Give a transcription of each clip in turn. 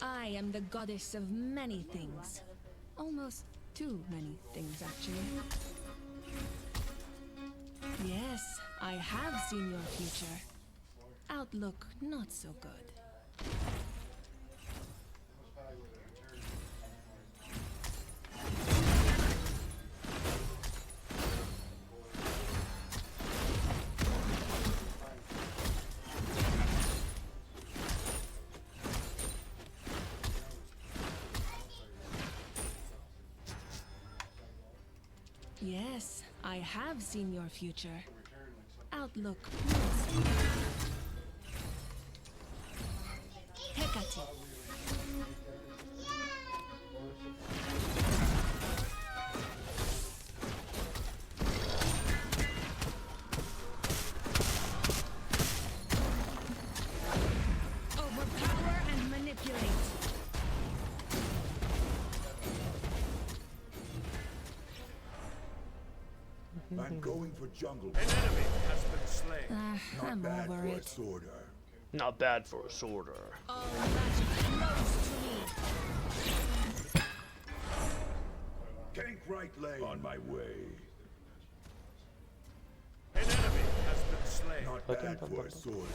I am the goddess of many things. Almost too many things, actually. Yes, I have seen your future. Outlook not so good. Yes, I have seen your future. Outlook. Hecate. Overpower and manipulate. I'm going for jungle. An enemy has been slain. I'm Bad over for a it. sworder. Not bad for a sworder. All magic flows to me. Tank right lane. On my way. An enemy has been slain. Not bad for a sworder.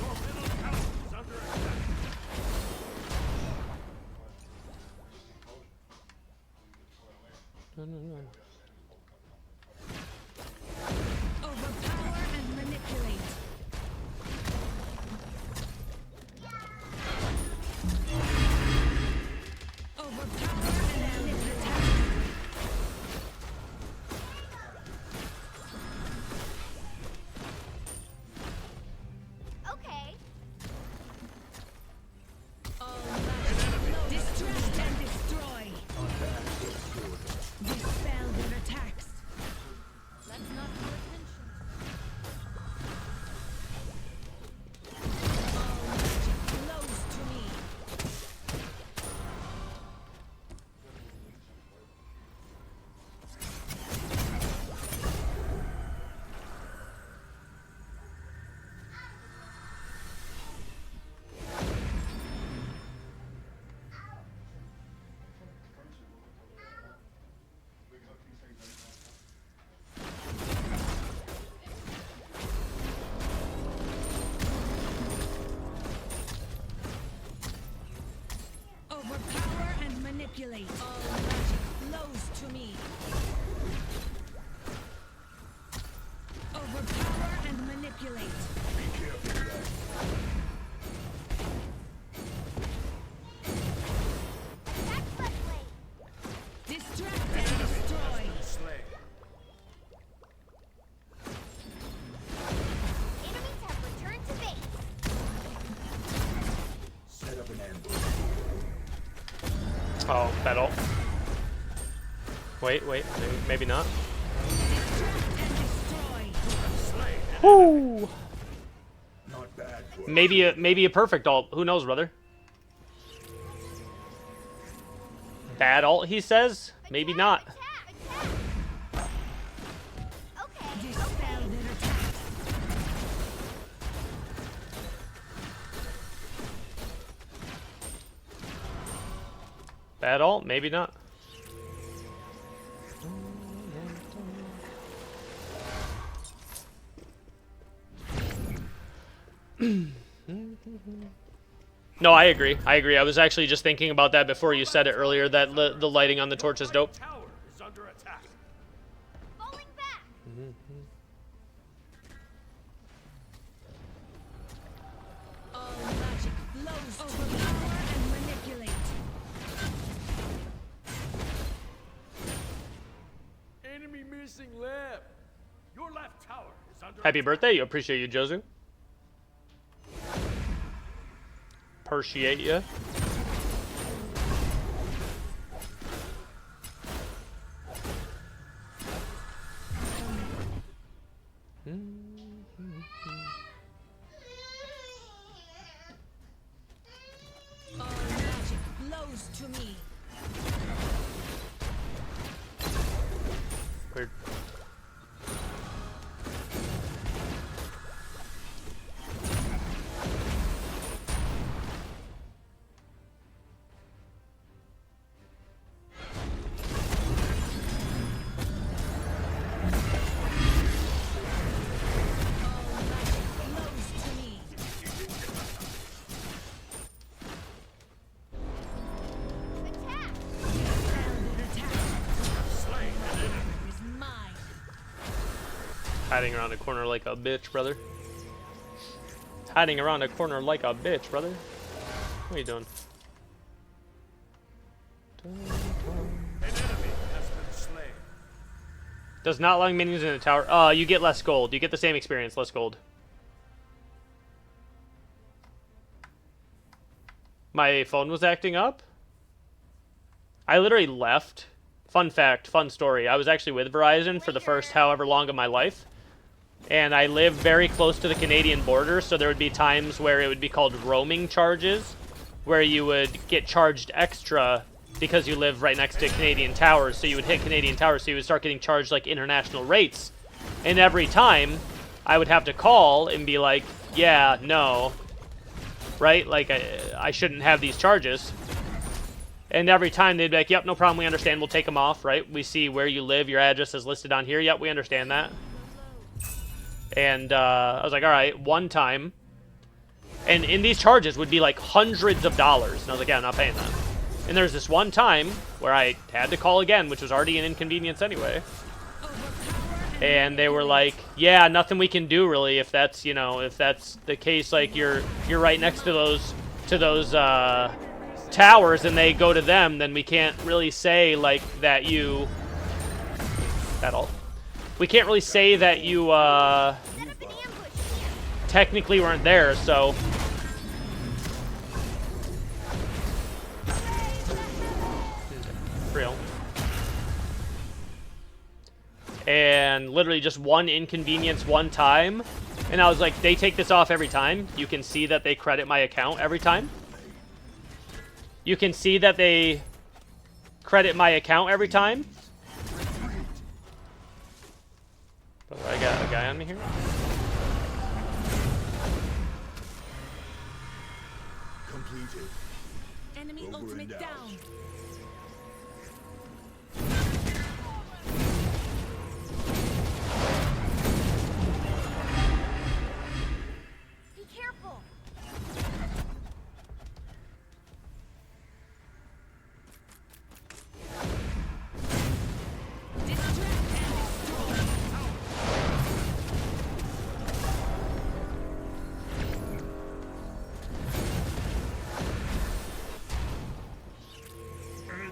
Your middle tower is under attack. Overpower and manipulate. Overpower and manipulate. Okay. All magic distract and destroy. Not bad for a sworder. Dispel their attacks. Let's not pay attention. All magic flows to me. Overpower and manipulate. All magic flows to me. Overpower and manipulate. Be careful, lad. Attack left lane. Distract and destroy. Slain. Enemies have returned to base. Set up an ambush. Oh, battle. Wait, maybe not. Distract and destroy. Woo! Not bad for Maybe a perfect ult. Who knows, brother? Bad ult, he says. Maybe not. Attack. Okay. Dispel their attacks. Bad ult, maybe not. No, I agree. I was actually just thinking about that before you said it earlier, that the lighting on the torch is dope. Tower is under attack. Falling back. All magic flows to overpower and manipulate. Enemy missing left. Your left tower is under Happy attack. birthday. You appreciate you, Josu. Appreciate you. All magic flows to me. Weird. Hiding around a corner like a bitch, brother. Hiding around a corner like a bitch, brother. What are you doing? An enemy has been slain. Does not allowing minions in the tower. You get less gold. You get the same experience, less gold. My phone was acting up. I literally left. Fun fact, fun story. I was actually with Verizon for the first however long of my life. And I live very close to the Canadian border, so there would be times where it would be called roaming charges, where you would get charged extra because you live right next to Canadian towers. So you would hit Canadian towers, so you would start getting charged like international rates. And every time, I would have to call and be like, yeah, no. Right? Like, I shouldn't have these charges. And every time they'd be like, yep, no problem, we understand, we'll take them off, right? We see where you live, your address is listed on here, yep, we understand that. And I was like, all right, one time. And in these charges would be like hundreds of dollars. And I was like, yeah, I'm not paying that. And there's this one time where I had to call again, which was already an inconvenience anyway. And they were like, yeah, nothing we can do really if that's, you know, if that's the case, like you're right next to those towers and they go to them, then we can't really say like that you at all. We can't really say that you technically weren't there, so real. And literally just one inconvenience one time, and I was like, they take this off every time. You can see that they credit my account every time. You can see that they credit my account every time. Oh, I got a guy on me here. Completed. Enemy Over ultimate and out. down. Be careful.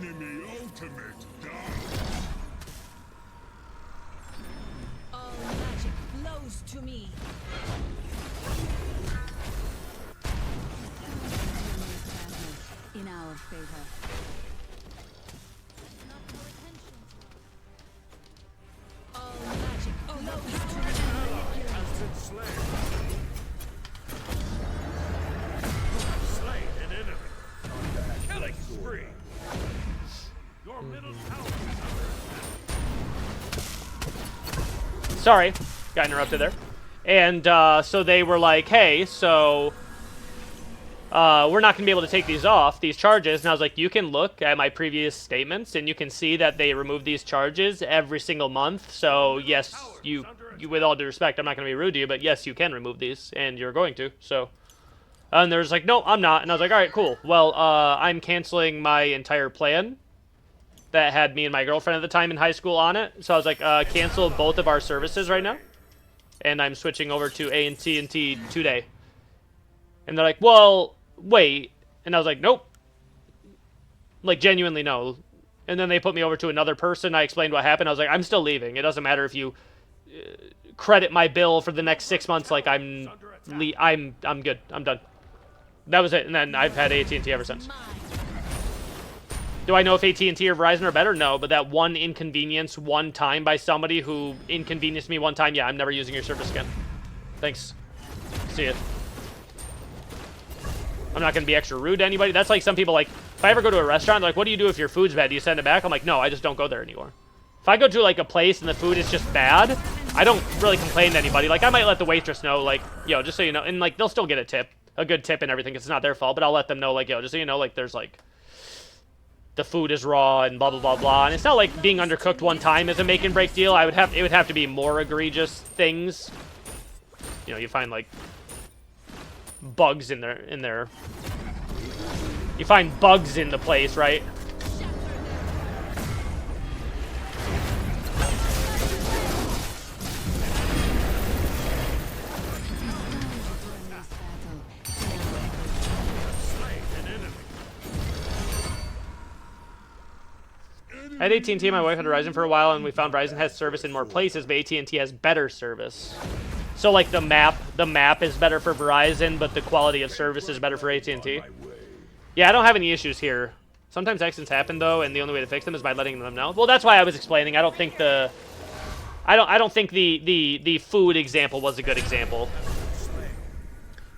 Enemy ultimate down. All magic flows to me. In our favor. All magic flows to me. Has been slain. Slain an enemy. Killing spree. Your middle tower is under attack. Sorry, got interrupted there. And so they were like, hey, so we're not going to be able to take these off, these charges. And I was like, you can look at my previous statements, and you can see that they remove these charges every single month. So, yes, you with all due respect, I'm not going to be rude to you, but yes, you can remove these, and you're going to. So, and they're just like, no, I'm not. And I was like, all right, cool. Well, I'm canceling my entire plan that had me and my girlfriend at the time in high school on it. So I was like, cancel both of our services right now. And I'm switching over to AT&T today. And they're like, well, wait. And I was like, nope. Like, genuinely no. And then they put me over to another person. I explained what happened. I was like, I'm still leaving. It doesn't matter if you credit my bill for the next 6 months. Like, I'm good. I'm done. That was it. And then I've had AT&T ever since. Do I know if AT&T or Verizon are better? No, but that one inconvenience one time by somebody who inconvenienced me one time, yeah, I'm never using your service again. Thanks. See ya. I'm not going to be extra rude to anybody. That's like some people, like, if I ever go to a restaurant, like, what do you do if your food's bad? Do you send it back? I'm like, no, I just don't go there anymore. If I go to, like, a place and the food is just bad, I don't really complain to anybody. Like, I might let the waitress know, like, yo, just so you know. And, like, they'll still get a tip. A good tip and everything, 'cause it's not their fault. But I'll let them know, like, yo, just so you know, like, there's, like, the food is raw and blah, blah, blah, blah. And it's not like being undercooked one time is a make and break deal. It would have to be more egregious things. You know, you find, like, bugs in there. You find bugs in the place, right? I had AT&T and my wife had Verizon for a while, and we found Verizon has service in more places, but AT&T has better service. So, like, the map is better for Verizon, but the quality of service is better for AT&T. Yeah, I don't have any issues here. Sometimes accidents happen, though, and the only way to fix them is by letting them know. Well, that's why I was explaining. I don't think the... I don't think the food example was a good example.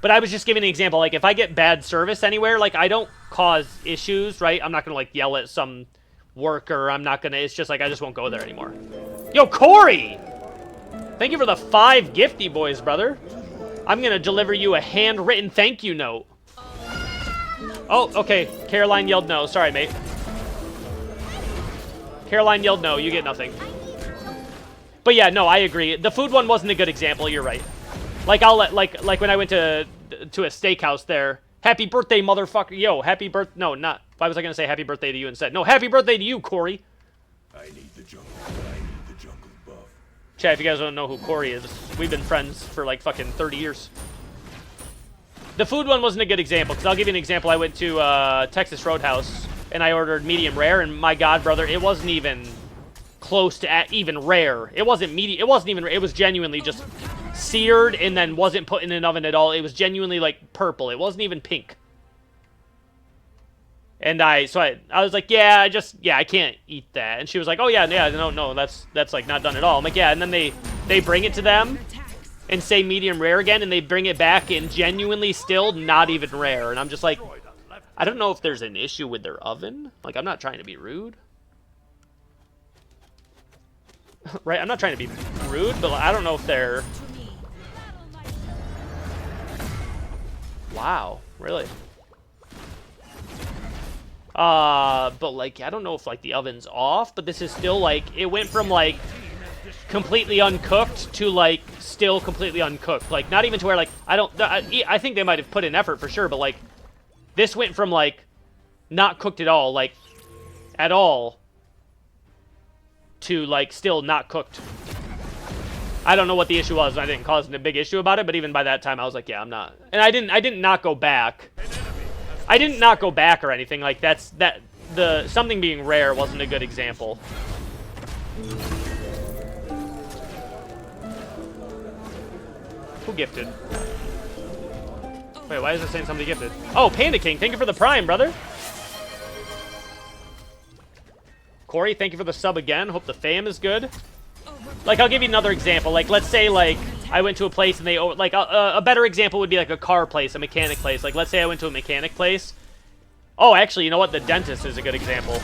But I was just giving an example. Like, if I get bad service anywhere, like, I don't cause issues, right? I'm not going to, like, yell at some worker. I'm not going to... It's just, like, I just won't go there anymore. Yo, Corey! Thank you for the 5 gifty boys, brother. I'm going to deliver you a handwritten thank you note. Oh, okay. Caroline yelled no. Sorry, mate. Caroline yelled no. You get nothing. But yeah, no, I agree. The food one wasn't a good example. You're right. Like, I'll let, like when I went to a steakhouse there. Happy birthday, motherfucker. Yo, happy birth... No, not... Why was I going to say happy birthday to you instead? No, happy birthday to you, Corey. I need the jungle. I need the jungle buff. Chat, if you guys don't know who Corey is, we've been friends for like fucking 30 years. The food one wasn't a good example, because I'll give you an example. I went to Texas Roadhouse, and I ordered medium rare, and my god, brother, it wasn't even close to even rare. It wasn't medium. It wasn't even... It was genuinely just seared and then wasn't put in an oven at all. It was genuinely like purple. It wasn't even pink. And I was like, yeah, I can't eat that. And she was like, oh yeah, no, that's like not done at all. I'm like, yeah, and then they bring it to them and say medium rare again, and they bring it back and genuinely still not even rare. And I'm just like, I don't know if there's an issue with their oven. Like, I'm not trying to be rude. Right, I'm not trying to be rude, but I don't know if they're... Wow, really? But like, I don't know if like the oven's off, but this is still like, it went from like completely uncooked to like still completely uncooked. Like, not even to where like, I think they might have put in effort for sure, but like, this went from like not cooked at all, like at all, to like still not cooked. I don't know what the issue was. I didn't cause a big issue about it, but even by that time, I was like, yeah, I'm not. And I didn't not go back. I didn't not go back or anything. Like, something being rare wasn't a good example. Who gifted? Wait, why is it saying somebody gifted? Oh, Panda King, thank you for the Prime, brother. Corey, thank you for the sub again. Hope the fam is good. Like, I'll give you another example. Like, let's say, like, I went to a place and they... Like, a better example would be, like, a car place, a mechanic place. Like, let's say I went to a mechanic place. Oh, actually, you know what? The dentist is a good example.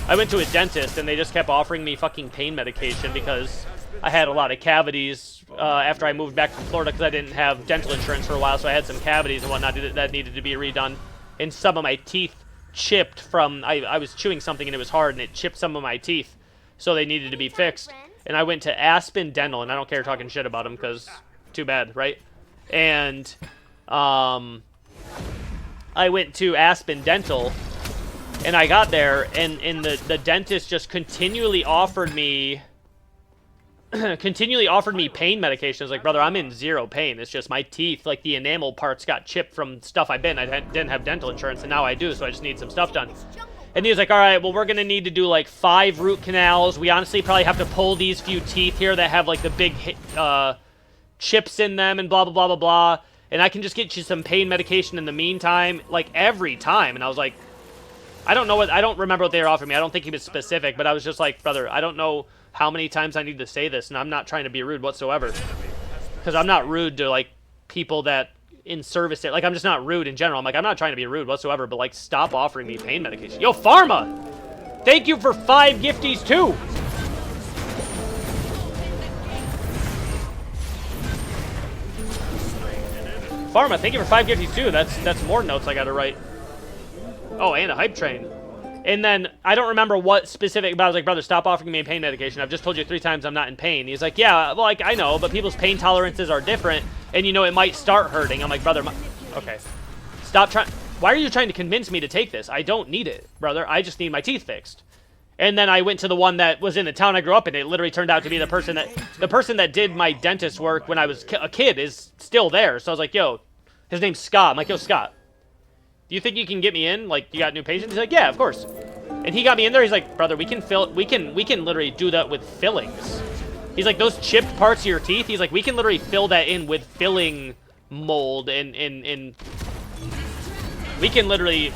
I went to a dentist and they just kept offering me fucking pain medication because I had a lot of cavities after I moved back from Florida because I didn't have dental insurance for a while, so I had some cavities and whatnot that needed to be redone. And some of my teeth chipped from... I was chewing something and it was hard and it chipped some of my teeth. So they needed to be fixed. And I went to Aspen Dental, and I don't care talking shit about them because too bad, right? And I went to Aspen Dental, and I got there, and the dentist just continually offered me pain medication. I was like, brother, I'm in zero pain. It's just my teeth, like the enamel parts got chipped from stuff I've been. I didn't have dental insurance, and now I do, so I just need some stuff done. And he was like, all right, well, we're going to need to do, like, 5 root canals. We honestly probably have to pull these few teeth here that have, like, the big chips in them and blah, blah, blah, blah, blah. And I can just get you some pain medication in the meantime, like, every time. And I was like, I don't remember what they were offering me. I don't think he was specific, but I was just like, brother, I don't know how many times I need to say this, and I'm not trying to be rude whatsoever. Because I'm not rude to, like, people that... in service there. Like, I'm just not rude in general. I'm like, I'm not trying to be rude whatsoever, but like, stop offering me pain medication. Yo, Pharma! Thank you for 5 gifties too! Pharma, thank you for 5 gifties too. That's more notes I gotta write. Oh, and a hype train. And then, I don't remember what specific, but I was like, brother, stop offering me pain medication. I've just told you 3 times I'm not in pain. He's like, yeah, well, like, I know, but people's pain tolerances are different, and, you know, it might start hurting. I'm like, brother, okay. Stop trying. Why are you trying to convince me to take this? I don't need it, brother. I just need my teeth fixed. And then I went to the one that was in the town I grew up in. It literally turned out to be the person that did my dentist work when I was a kid is still there. So I was like, yo, his name's Scott. I'm like, yo, Scott, do you think you can get me in? Like, you got new patients? He's like, yeah, of course. And he got me in there. He's like, brother, we can literally do that with fillings. He's like, those chipped parts of your teeth. He's like, we can literally fill that in with filling mold, and we can literally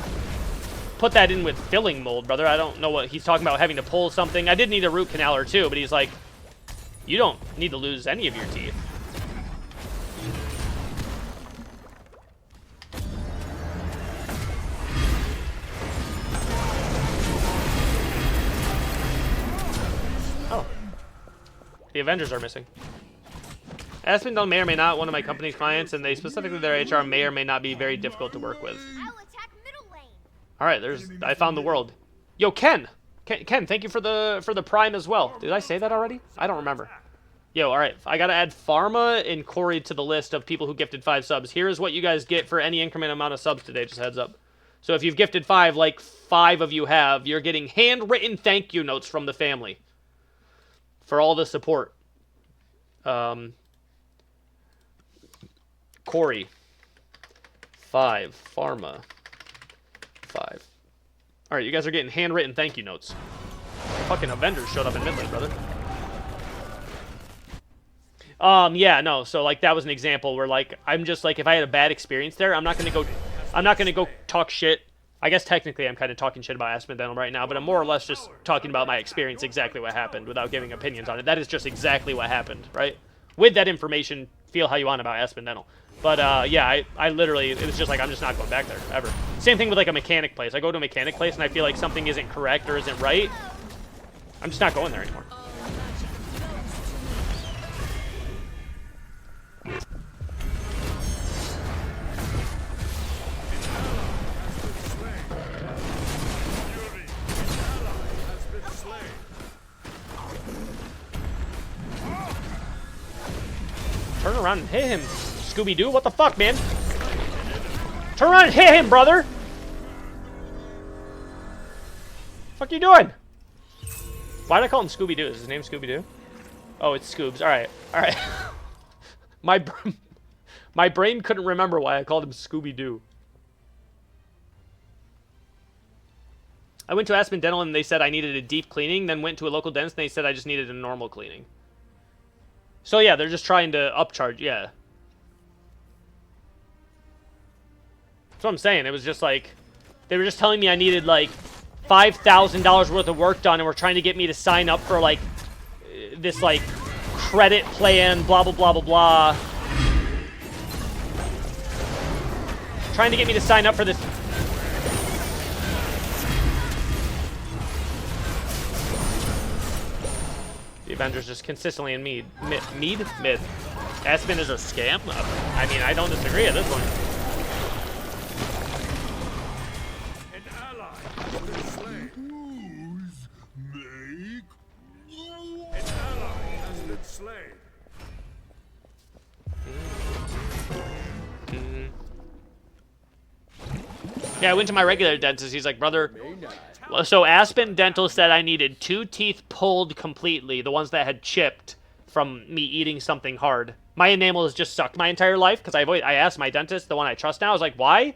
put that in with filling mold, brother. I don't know what he's talking about, having to pull something. I did need a root canal or two, but he's like, you don't need to lose any of your teeth. Oh. The Avengers are missing. Aspen Dental may or may not one of my company's clients, and they specifically their HR may or may not be very difficult to work with. I'll attack middle lane. All right, I found the world. Yo, Ken, thank you for the prime as well. Did I say that already? I don't remember. Yo, all right, I gotta add Pharma and Corey to the list of people who gifted 5 subs. Here is what you guys get for any increment amount of subs today. Just heads up. So if you've gifted 5, like 5 of you have, you're getting handwritten thank you notes from the family for all the support. Corey, 5. Pharma, 5. All right, you guys are getting handwritten thank you notes. Fucking Avengers showed up in mid lane, brother. Yeah, no. So like that was an example where like I'm just like if I had a bad experience there, I'm not gonna go talk shit. I guess technically I'm kind of talking shit about Aspen Dental right now, but I'm more or less just talking about my experience, exactly what happened, without giving opinions on it. That is just exactly what happened, right? With that information, feel how you want about Aspen Dental. But yeah, I literally, it was just like, I'm just not going back there, ever. Same thing with like a mechanic place. I go to a mechanic place and I feel like something isn't correct or isn't right. I'm just not going there anymore. Turn around and hit him, Scooby-Doo. What the fuck, man? Turn around and hit him, brother. Fuck you doing? Why did I call him Scooby-Doo? Is his name Scooby-Doo? Oh, it's Scoobs. All right. All right. My brain couldn't remember why I called him Scooby-Doo. I went to Aspen Dental and they said I needed a deep cleaning, then went to a local dentist and they said I just needed a normal cleaning. So yeah, they're just trying to upcharge, yeah. That's what I'm saying. It was just like, they were just telling me I needed like $5,000 worth of work done and were trying to get me to sign up for like this like credit plan, blah, blah, blah, blah, blah. Trying to get me to sign up for this. The Avengers just consistently in mid. Aspen is a scam? I mean, I don't disagree at this point. An ally has been slain. An ally has been slain. Yeah, I went to my regular dentist. He's like, brother, so Aspen Dental said I needed 2 teeth pulled completely, the ones that had chipped from me eating something hard. My enamel has just sucked my entire life because I asked my dentist, the one I trust now, I was like, why?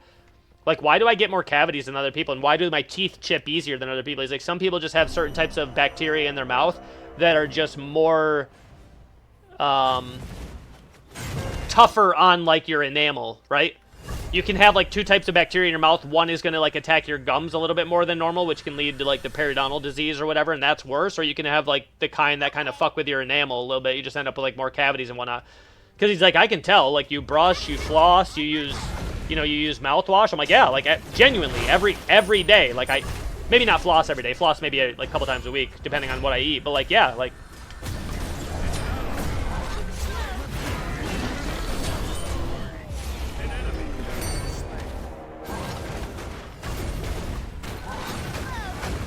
Like, why do I get more cavities than other people? And why do my teeth chip easier than other people? He's like, some people just have certain types of bacteria in their mouth that are just more tougher on, like, your enamel, right? You can have, like, 2 types of bacteria in your mouth. One is going to, like, attack your gums a little bit more than normal, which can lead to, like, the periodontal disease or whatever, and that's worse. Or you can have, like, the kind that kind of fuck with your enamel a little bit. You just end up with, like, more cavities and whatnot. Because he's like, I can tell. Like, you brush, you floss, you use mouthwash. I'm like, yeah, like, genuinely, every day. Like, maybe not floss every day. Floss maybe, like, a couple times a week, depending on what I eat. But, like, yeah, like...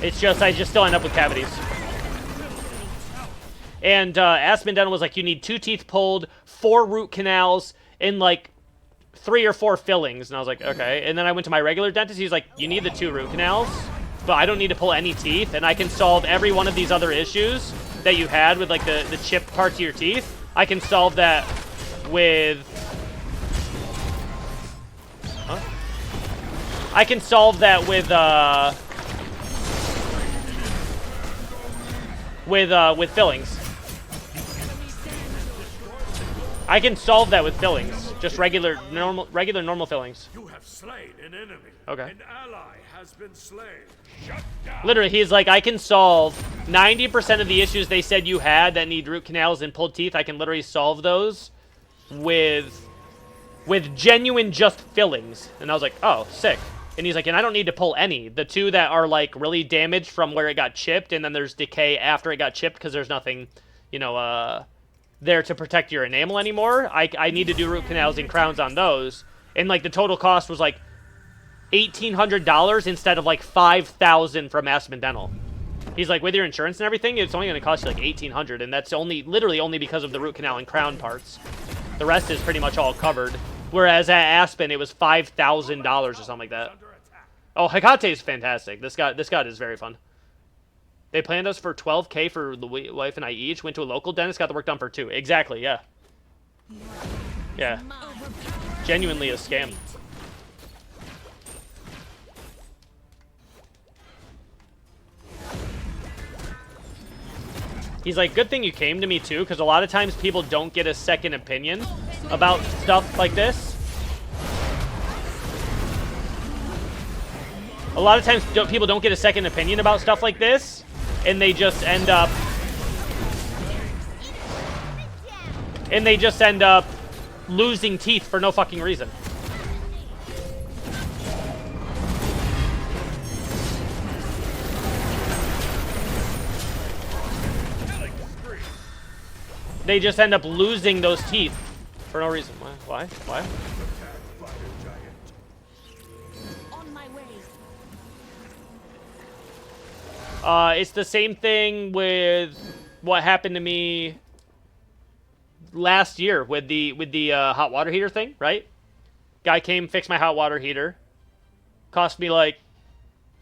It's just, I just still end up with cavities. And Aspen Dental was like, you need 2 teeth pulled, 4 root canals, and like 3 or 4 fillings. And I was like, okay. And then I went to my regular dentist. He's like, you need the 2 root canals, but I don't need to pull any teeth. And I can solve every one of these other issues that you had with like the chipped parts of your teeth. I can solve that with... Huh? I can solve that with, with fillings. I can solve that with fillings. Just regular normal fillings. You have slain an enemy. Okay. An ally has been slain. Shut down. Literally, he's like, I can solve 90% of the issues they said you had that need root canals and pulled teeth. I can literally solve those with genuine just fillings. And I was like, oh, sick. And he's like, and I don't need to pull any. The two that are like really damaged from where it got chipped, and then there's decay after it got chipped because there's nothing, you know, there to protect your enamel anymore. I need to do root canals and crowns on those. And like the total cost was like $1,800 instead of like $5,000 from Aspen Dental. He's like, with your insurance and everything, it's only going to cost you like $1,800, and that's literally only because of the root canal and crown parts. The rest is pretty much all covered. Whereas at Aspen, it was $5,000 or something like that. Oh, Hecate is fantastic. This guy is very fun. They planned us for $12K for the wife and I each. Went to a local dentist, got the work done for $2. Exactly, yeah. Yeah. Genuinely a scam. He's like, good thing you came to me too, because a lot of times people don't get a second opinion about stuff like this. A lot of times people don't get a second opinion about stuff like this, and they just end up losing teeth for no fucking reason. They just end up losing those teeth for no reason. Why? On my way. It's the same thing with what happened to me last year with the hot water heater thing, right? Guy came, fixed my hot water heater. Cost me like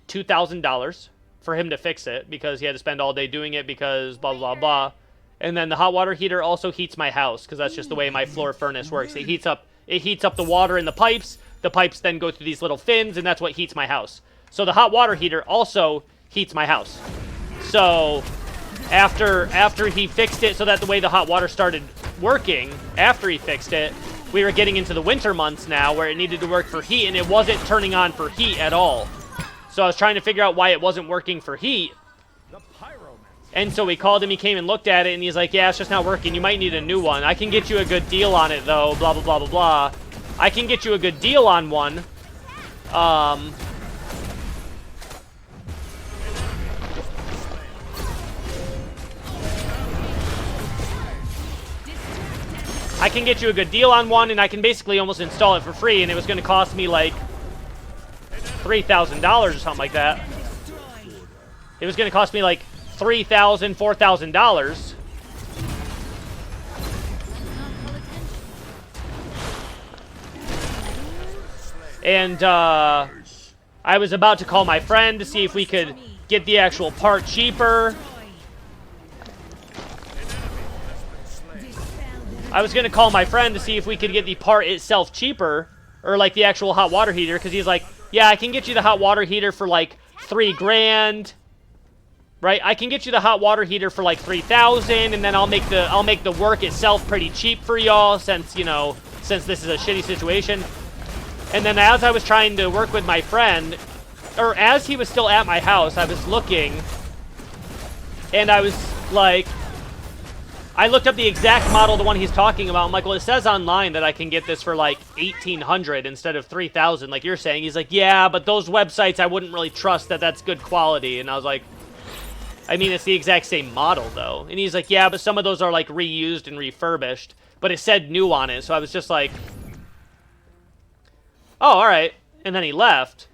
$2,000 for him to fix it because he had to spend all day doing it because blah, blah, blah. And then the hot water heater also heats my house because that's just the way my floor furnace works. It heats up the water in the pipes. The pipes then go through these little fins, and that's what heats my house. So the hot water heater also heats my house. So after he fixed it so that the way the hot water started working, after he fixed it, we were getting into the winter months now where it needed to work for heat, and it wasn't turning on for heat at all. So I was trying to figure out why it wasn't working for heat. And so we called him, he came and looked at it, and he's like, yeah, it's just not working. You might need a new one. I can get you a good deal on it, though, blah, blah, blah, blah, blah. I can get you a good deal on one. I can get you a good deal on one, and I can basically almost install it for free, and it was going to cost me, like, $3,000 or something like that. It was going to cost me, like, $3,000, $4,000. And I was about to call my friend to see if we could get the actual part cheaper. I was going to call my friend to see if we could get the part itself cheaper, or like the actual hot water heater, because he's like, yeah, I can get you the hot water heater for like $3,000. Right, I can get you the hot water heater for like $3,000, and then I'll make the work itself pretty cheap for y'all, since this is a shitty situation. And then as I was trying to work with my friend, or as he was still at my house, I was looking, and I was like, I looked up the exact model, the one he's talking about. I'm like, well, it says online that I can get this for like $1,800 instead of $3,000, like you're saying. He's like, yeah, but those websites, I wouldn't really trust that that's good quality. And I was like, I mean, it's the exact same model, though. And he's like, yeah, but some of those are, like, reused and refurbished. But it said new on it, so I was just like, oh, all right. And then he left.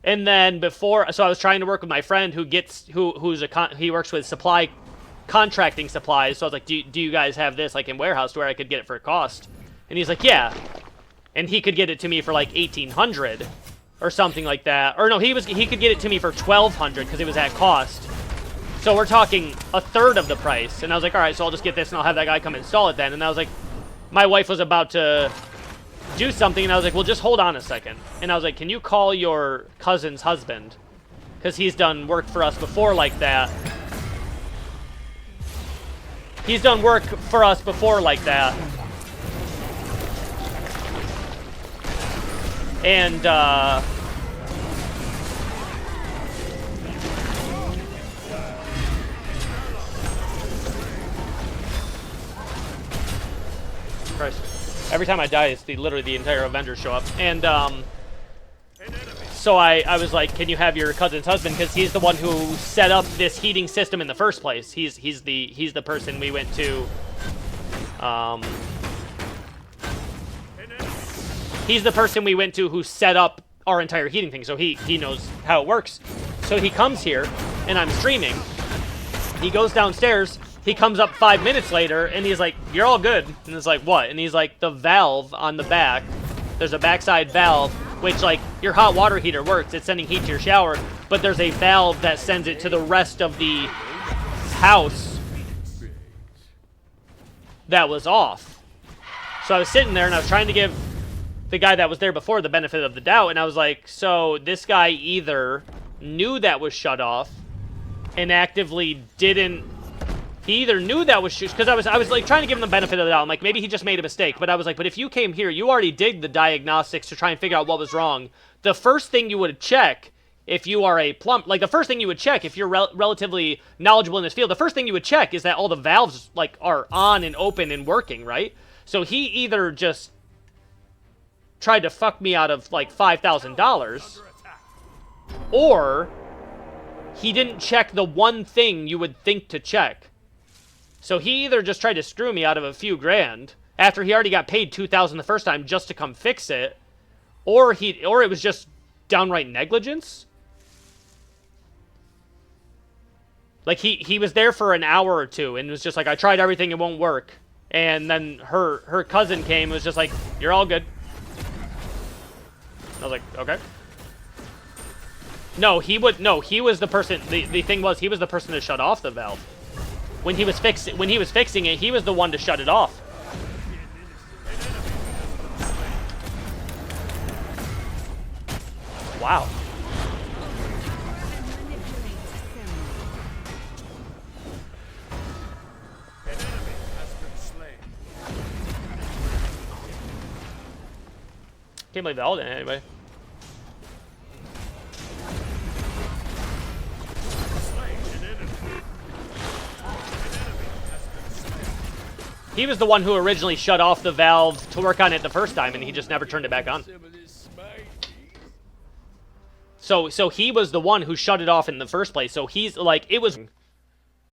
And then so I was trying to work with my friend he works with contracting supplies. So I was like, do you guys have this, like, in warehouse where I could get it for a cost? And he's like, yeah. And he could get it to me for, like, $1,800 or something like that. Or no, he could get it to me for $1,200 because it was at cost. So we're talking a third of the price. And I was like, all right, so I'll just get this and I'll have that guy come install it then. And I was like, my wife was about to do something, and I was like, well, just hold on a second. And I was like, can you call your cousin's husband? Because he's done work for us before like that. He's done work for us before like that. And, Christ. Every time I die, it's literally the entire Avengers show up. And, so I was like, can you have your cousin's husband? Because he's the one who set up this heating system in the first place. He's the person we went to, he's the person we went to who set up our entire heating thing, so he knows how it works. So he comes here, and I'm streaming. He goes downstairs, he comes up 5 minutes later, and he's like, you're all good. And it's like, what? And he's like, the valve on the back, there's a backside valve, which, like, your hot water heater works. It's sending heat to your shower, but there's a valve that sends it to the rest of the house that was off. So I was sitting there, and I was trying to give the guy that was there before the benefit of the doubt, and I was like, so this guy either knew that was shut off and actively didn't, he either knew that was, because I was like trying to give him the benefit of the doubt. I'm like, maybe he just made a mistake, but I was like, but if you came here, you already did the diagnostics to try and figure out what was wrong. The first thing you would check if you are a like the first thing you would check if you're relatively knowledgeable in this field, the first thing you would check is that all the valves like are on and open and working, right? So he either just tried to fuck me out of like $5,000, or he didn't check the one thing you would think to check. So he either just tried to screw me out of a few grand after he already got paid $2,000 the first time just to come fix it, or it was just downright negligence. Like he was there for an hour or two and was just like, I tried everything, it won't work. And then her cousin came and was just like, you're all good. I was like, okay. No, he was the person, the thing was, he was the person to shut off the valve. When he was fixing it, he was the one to shut it off. Wow. Can't believe they all did anyway. He was the one who originally shut off the valve to work on it the first time, and he just never turned it back on. So he was the one who shut it off in the first place. So he's like, it was